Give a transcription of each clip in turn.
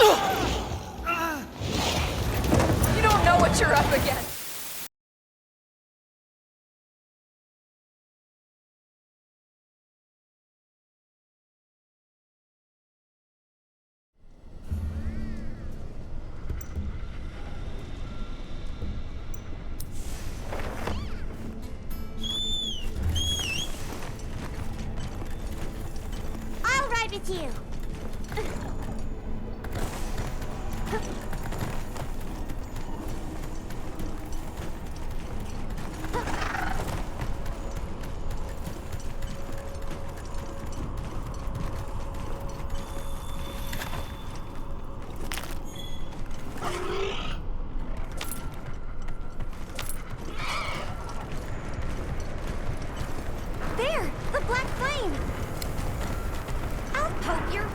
You don't know what you're up against. I'll ride with you. There, the black flame. I'll poke your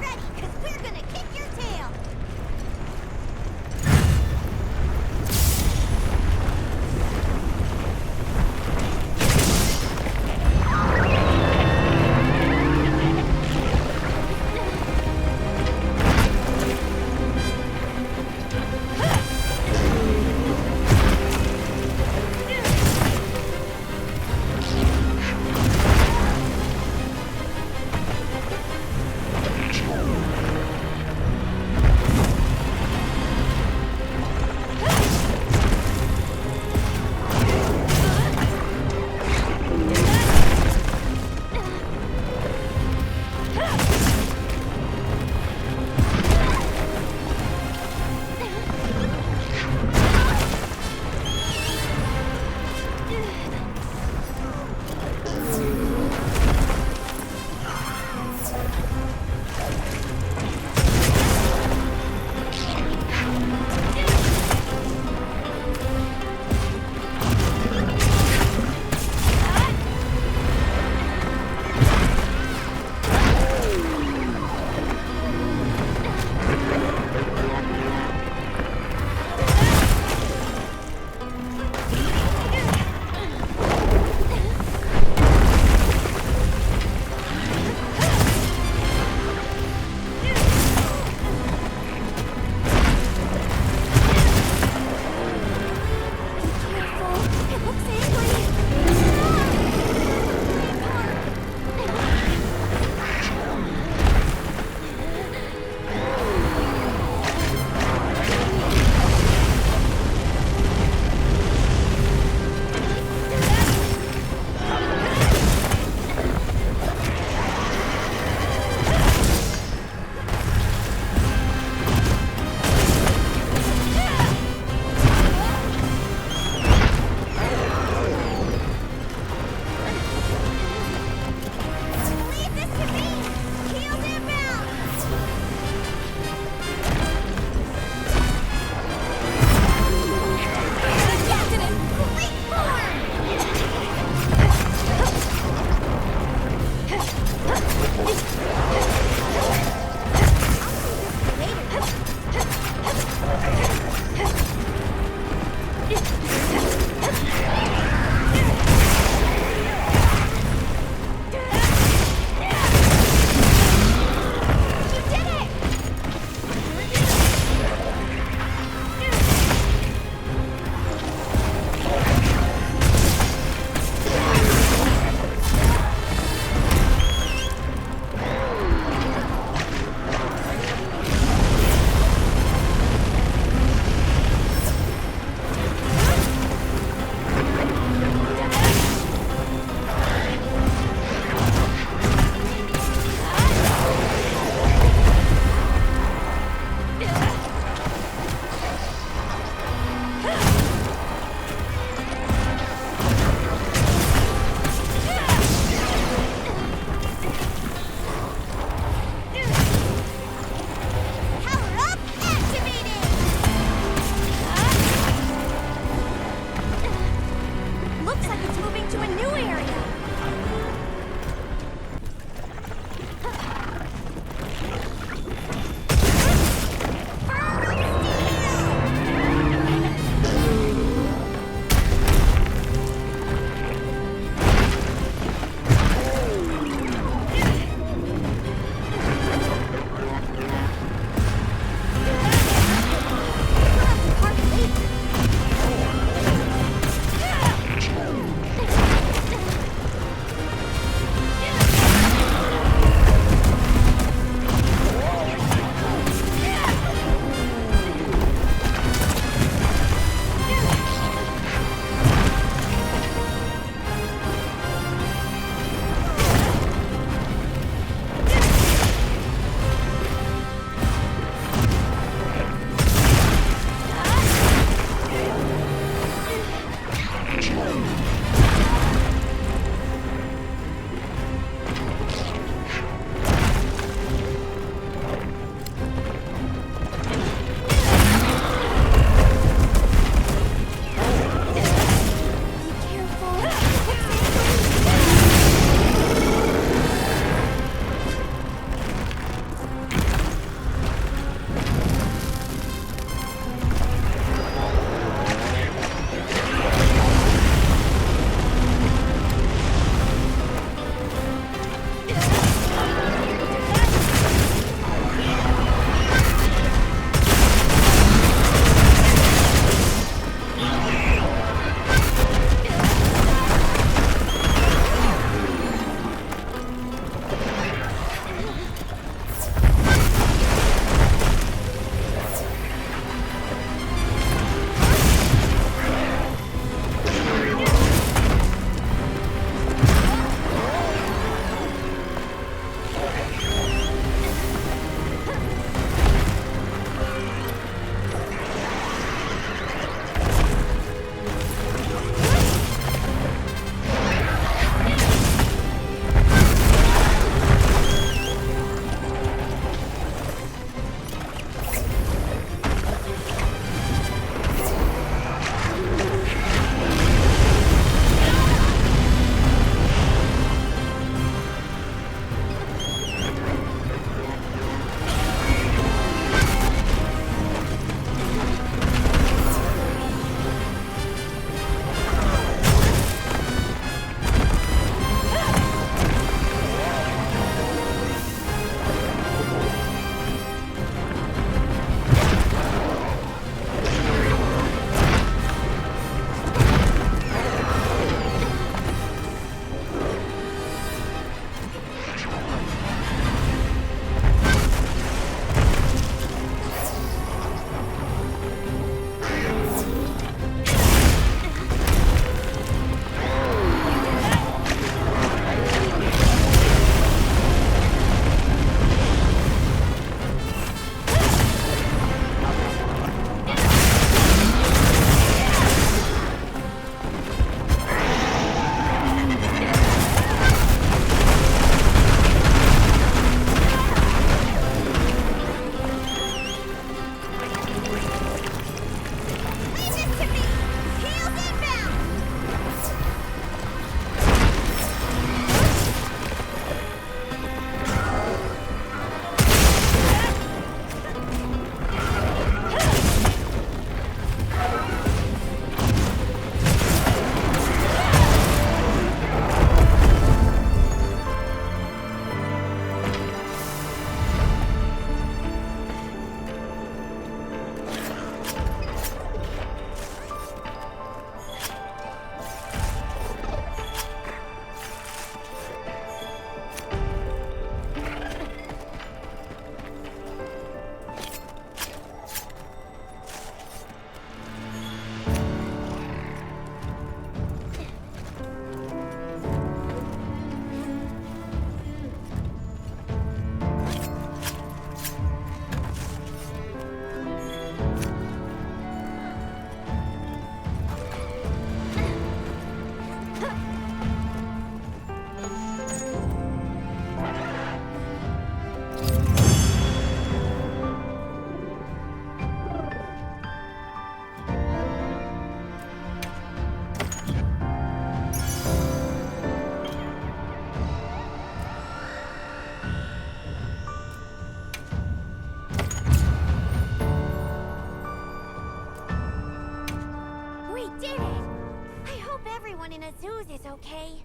in Azuz is okay.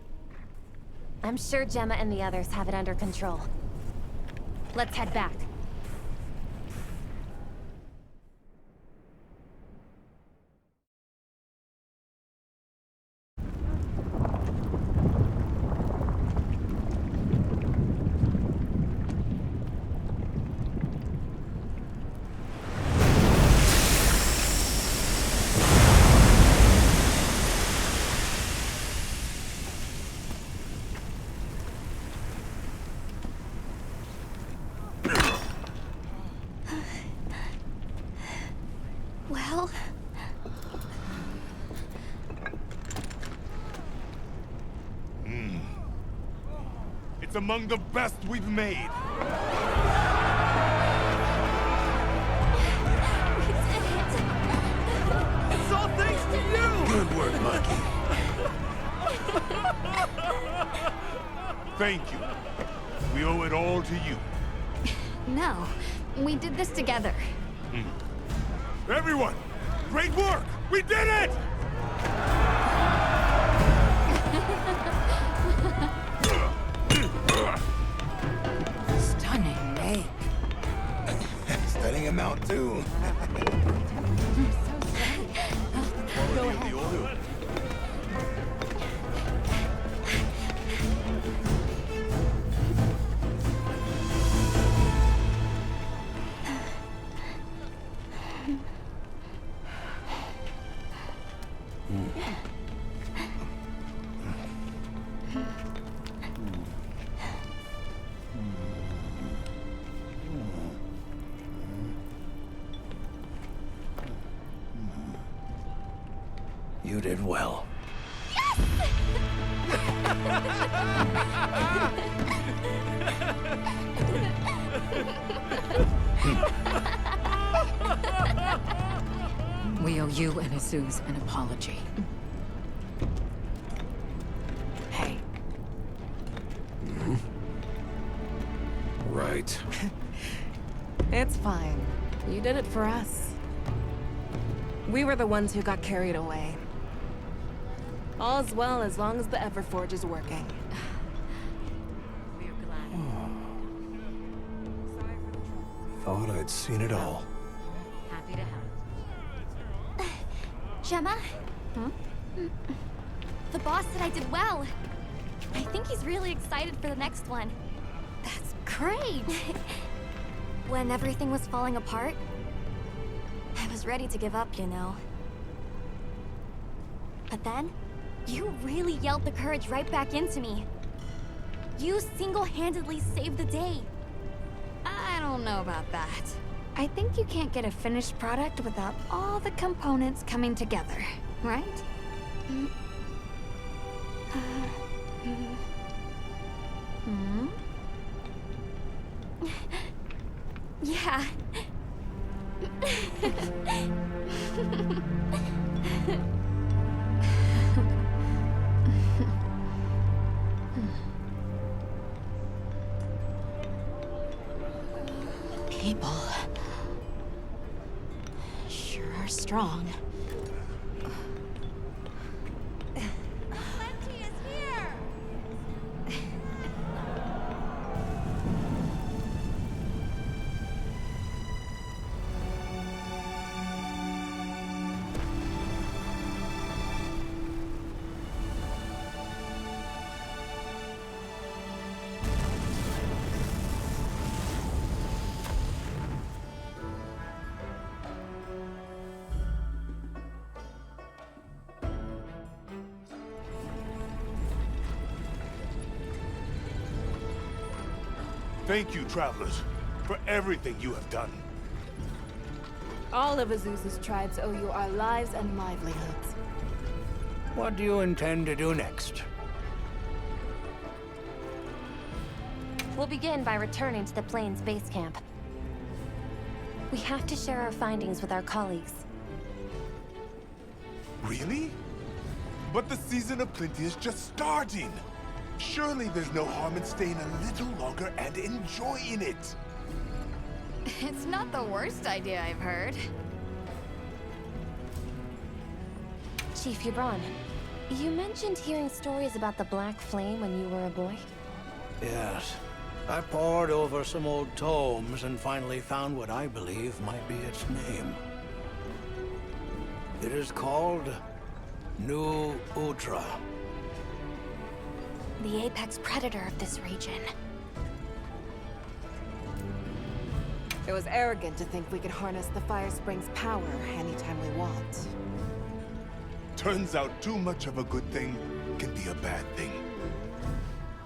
I'm sure Gemma and the others have it under control. Let's head back. Well... It's among the best we've made. We did it! It's all thanks to you! Good work, Monkey. Thank you. We owe it all to you. No, we did this together. Everyone, great work! We did it! Stunning make. Studying him out, too. Go ahead. You did well. We owe you and Azuz an apology. Hey, Right. It's fine. You did it for us. We were the ones who got carried away. All's well as long as the Everforge is working. We're glad. Thought I'd seen it all. Happy to help. Gemma? The boss said I did well. I think he's really excited for the next one. That's great! When everything was falling apart, I was ready to give up, you know. But then, you really yelled the courage right back into me. You single-handedly saved the day. I don't know about that. I think you can't get a finished product without all the components coming together, right? Yeah. People sure are strong. Plenty is here! Thank you, travelers, for everything you have done. All of Azuz's tribes owe you our lives and livelihoods. What do you intend to do next? We'll begin by returning to the Plains base camp. We have to share our findings with our colleagues. Really? But the season of plenty is just starting. Surely there's no harm in staying a little longer and enjoying it. It's not the worst idea I've heard. Chief Yubron, You mentioned hearing stories about the Black Flame when you were a boy. Yes. I pored over some old tomes and finally found what I believe might be its name. It is called New Udra. The apex predator of this region. It was arrogant to think we could harness the Fire Spring's power anytime we want. Turns out too much of a good thing can be a bad thing.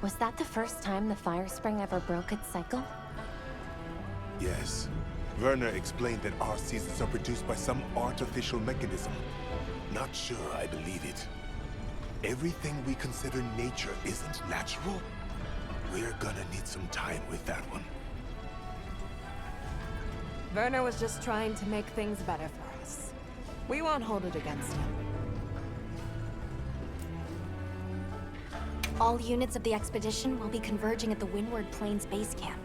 Was that the first time the Fire Spring ever broke its cycle? Yes. Werner explained that our seasons are produced by some artificial mechanism. Not sure I believe it. Everything we consider nature isn't natural. We're gonna need some time with that one. Werner was just trying to make things better for us. We won't hold it against him. All units of the expedition will be converging at the Windward Plains base camp.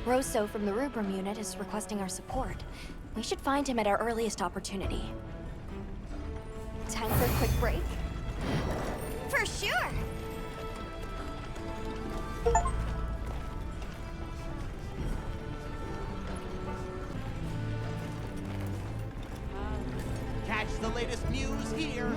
Rosso from the Rubrum unit is requesting our support. We should find him at our earliest opportunity. Time for a quick break? For sure! Catch the latest news here.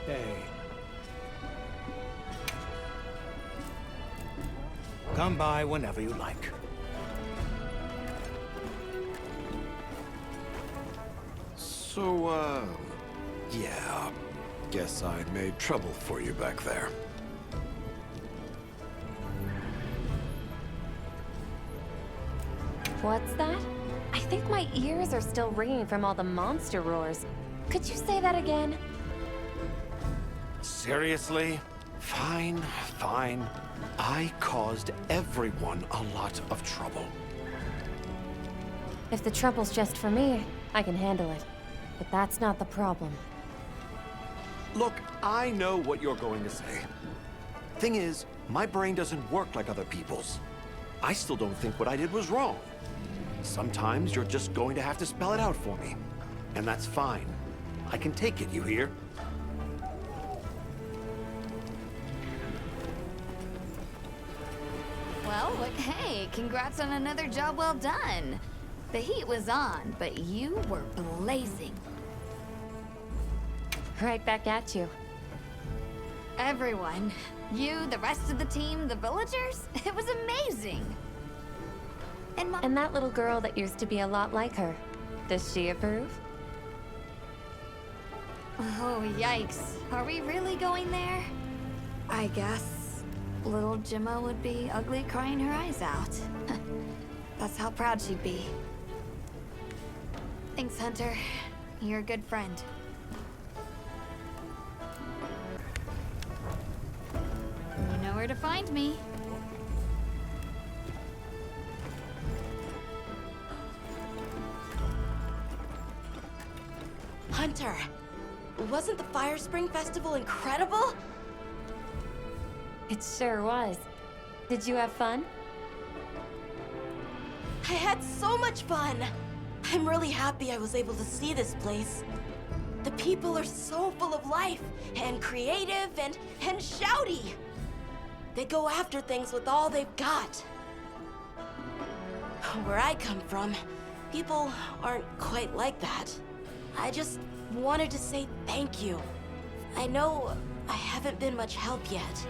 Hey. Come by whenever you like. So, yeah. Guess I made trouble for you back there. What's that? I think my ears are still ringing from all the monster roars. Could you say that again? Seriously? Fine, fine. I caused everyone a lot of trouble. If the trouble's just for me, I can handle it. But that's not the problem. Look, I know what you're going to say. Thing is, my brain doesn't work like other people's. I still don't think what I did was wrong. Sometimes you're just going to have to spell it out for me. And that's fine. I can take it, you hear? Well, hey, congrats on another job well done. The heat was on, but you were blazing. Right back at you. Everyone. You, the rest of the team, the villagers. It was amazing. And that little girl that used to be a lot like her. Does she approve? Oh, yikes. Are we really going there? I guess little Gemma would be ugly crying her eyes out. That's how proud she'd be. Thanks, Hunter. You're a good friend. You know where to find me. Hunter, wasn't the Fire Spring Festival incredible? It sure was. Did you have fun? I had so much fun. I'm really happy I was able to see this place. The people are so full of life and creative and shouty. They go after things with all they've got. Where I come from, people aren't quite like that. I just wanted to say thank you. I know I haven't been much help yet,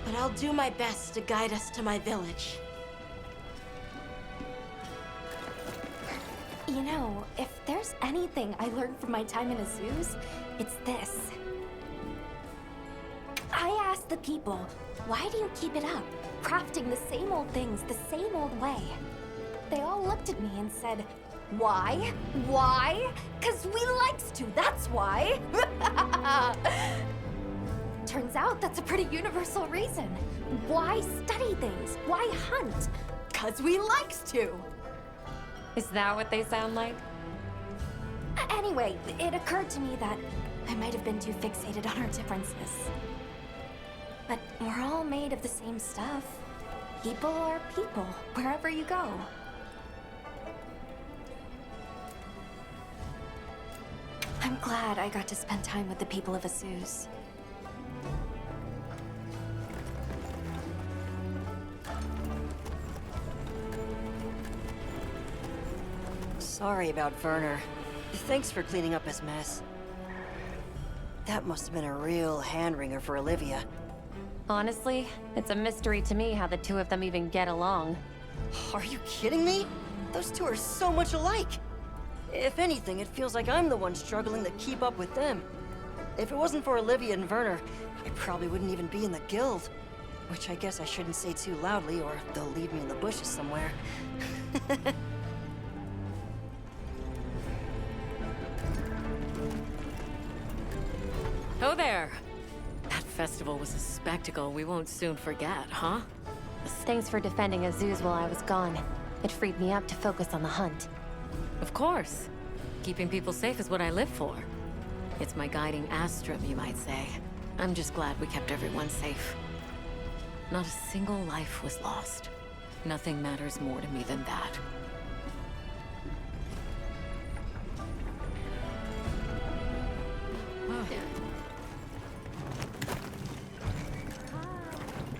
but I'll do my best to guide us to my village. You know, if there's anything I learned from my time in Azuz, it's this. I asked the people, why do you keep it up? Crafting the same old things the same old way. They all looked at me and said, why? Why? 'Cause we likes to, that's why. Turns out that's a pretty universal reason. Why study things? Why hunt? Because we likes to. Is that what they sound like? Anyway, it occurred to me that I might have been too fixated on our differences. But we're all made of the same stuff. People are people, wherever you go. I'm glad I got to spend time with the people of Asus. Sorry about Werner. Thanks for cleaning up his mess. That must have been a real hand-wringer for Olivia. Honestly, it's a mystery to me how the two of them even get along. Are you kidding me? Those two are so much alike. If anything, it feels like I'm the one struggling to keep up with them. If it wasn't for Olivia and Werner, I probably wouldn't even be in the guild. Which I guess I shouldn't say too loudly, or they'll leave me in the bushes somewhere. Oh there! That festival was a spectacle we won't soon forget, huh? Thanks for defending Azuz while I was gone. It freed me up to focus on the hunt. Of course. Keeping people safe is what I live for. It's my guiding astrum, you might say. I'm just glad we kept everyone safe. Not a single life was lost. Nothing matters more to me than that.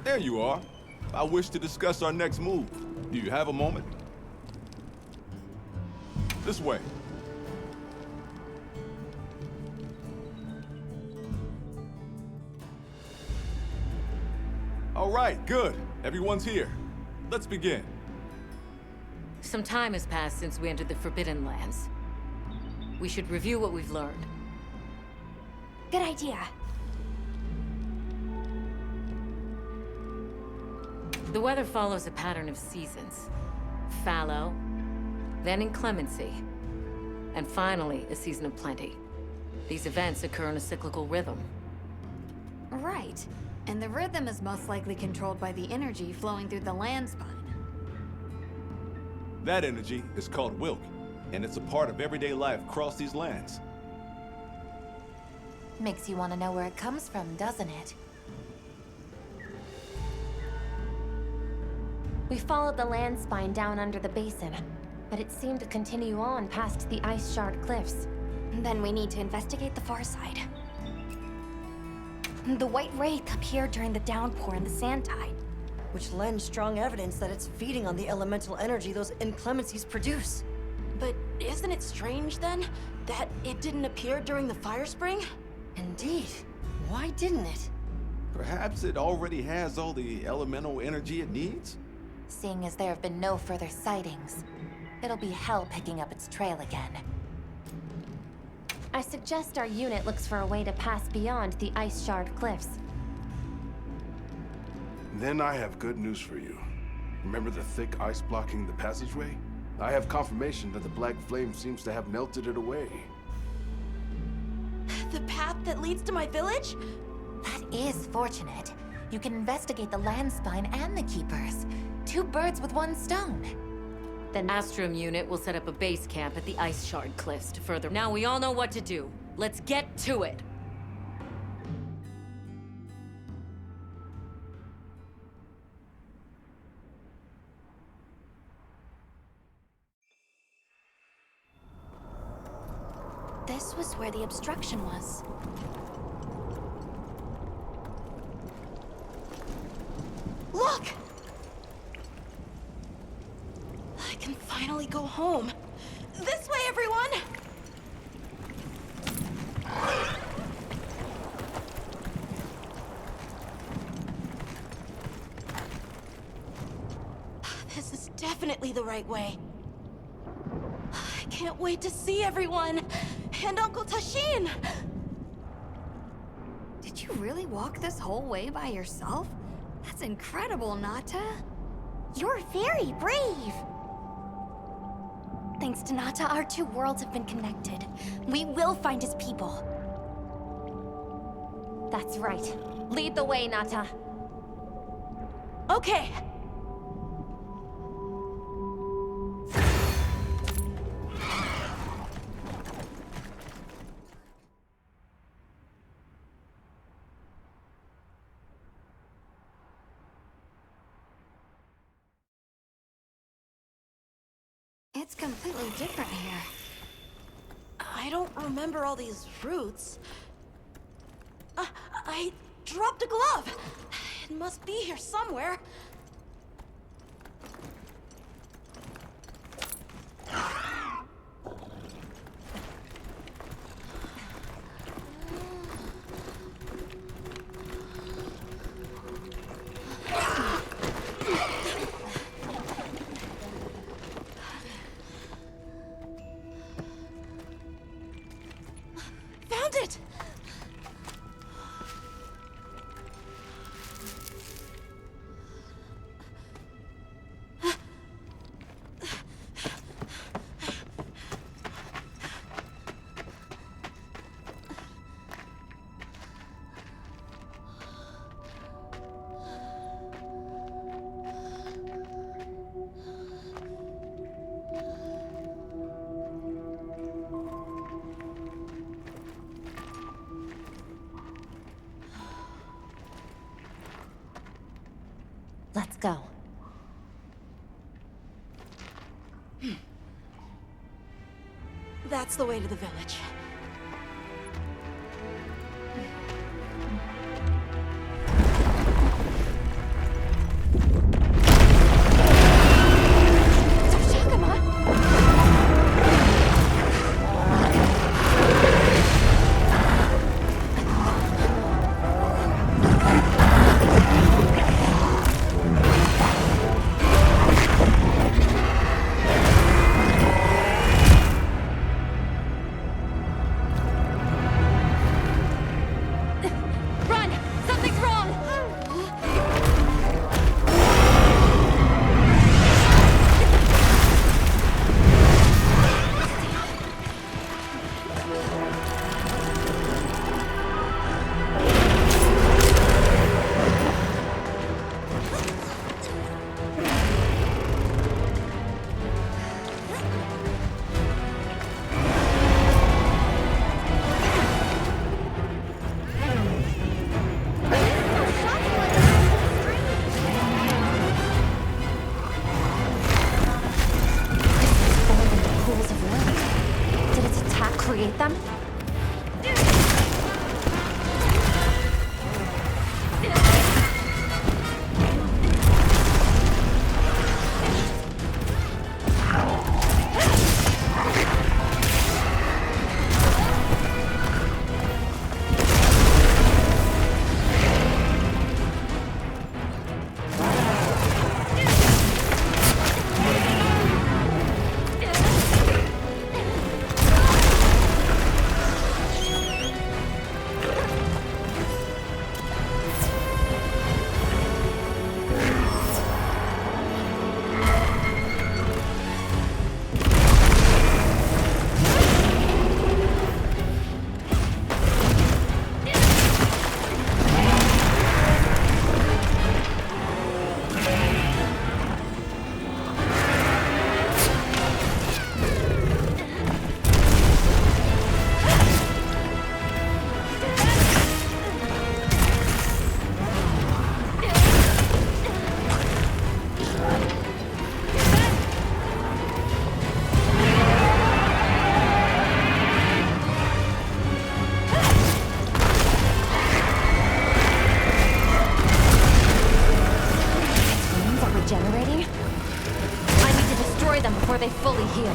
There you are. I wish to discuss our next move. Do you have a moment? This way. All right, good. Everyone's here. Let's begin. Some time has passed since we entered the Forbidden Lands. We should review what we've learned. Good idea. The weather follows a pattern of seasons. Fallow, then inclemency, and finally a season of plenty. These events occur in a cyclical rhythm. Right. And the rhythm is most likely controlled by the energy flowing through the land spine. That energy is called Wilk, and it's a part of everyday life across these lands. Makes you want to know where it comes from, doesn't it? We followed the land spine down under the basin, but it seemed to continue on past the ice shard cliffs. Then we need to investigate the far side. The white wraith appeared during the downpour and the sand tide. Which lends strong evidence that it's feeding on the elemental energy those inclemencies produce. But isn't it strange, then, that it didn't appear during the fire spring? Indeed. Why didn't it? Perhaps it already has all the elemental energy it needs? Seeing as there have been no further sightings, it'll be hell picking up its trail again. I suggest our unit looks for a way to pass beyond the ice shard cliffs. Then I have good news for you. Remember the thick ice blocking the passageway? I have confirmation that the black flame seems to have melted it away. The path that leads to my village? That is fortunate. You can investigate the land spine and the keepers. 2 birds with 1 stone. The Astrum unit will set up a base camp at the Ice Shard Cliffs to further... Now we all know what to do. Let's get to it! This was where the obstruction was. Look! I can finally go home. This way, everyone! This is definitely the right way. I can't wait to see everyone! And Uncle Tashin! Did you really walk this whole way by yourself? That's incredible, Nata. You're very brave! Thanks to Nata, our 2 worlds have been connected. We will find his people. That's right. Lead the way, Nata. Okay. It's completely different here. I don't remember all these roots. I dropped a glove. It must be here somewhere. Found it! Let's go. That's the way to the village. Create them? Before they fully heal.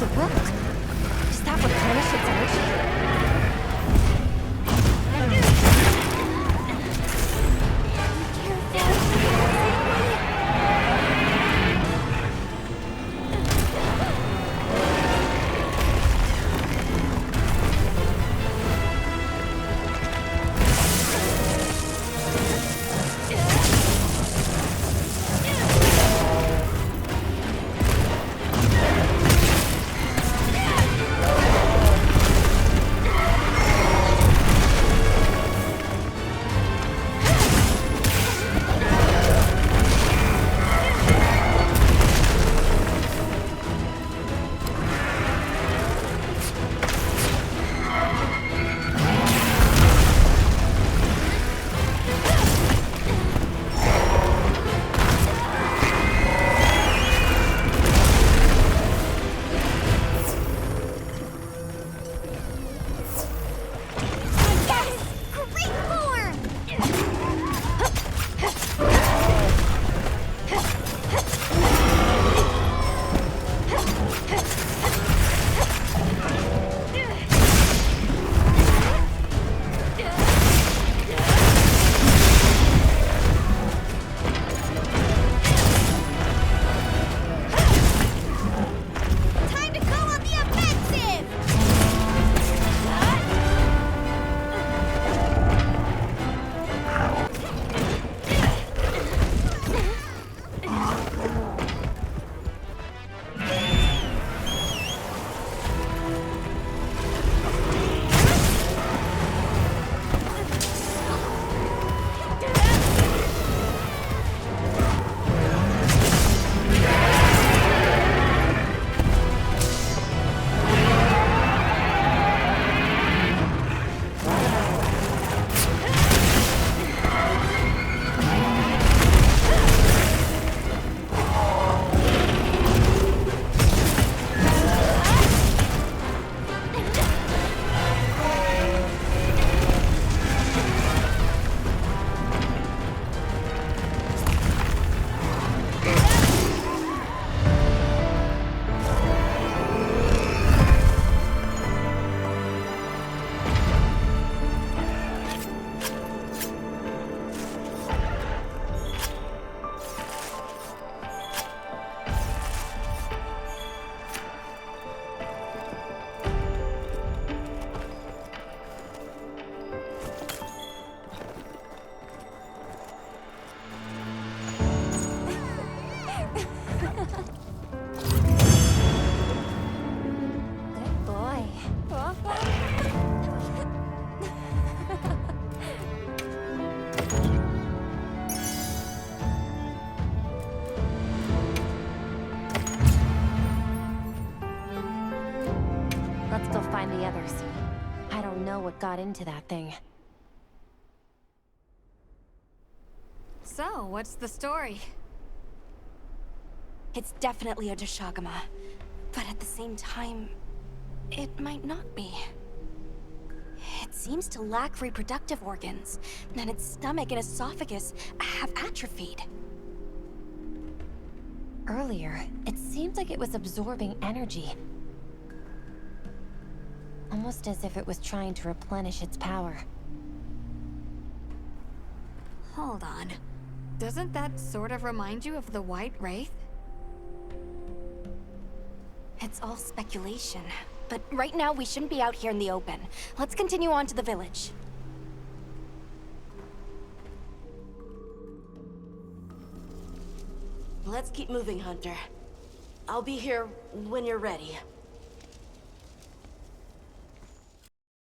the book. Does that replenish its energy? Let's go find the others. I don't know what got into that thing. So, what's the story? It's definitely a Deshagama, but at the same time, it might not be. It seems to lack reproductive organs, and its stomach and esophagus have atrophied. Earlier, it seemed like it was absorbing energy. Almost as if it was trying to replenish its power. Hold on. Doesn't that sort of remind you of the White Wraith? It's all speculation, but right now we shouldn't be out here in the open. Let's continue on to the village. Let's keep moving, Hunter. I'll be here when you're ready.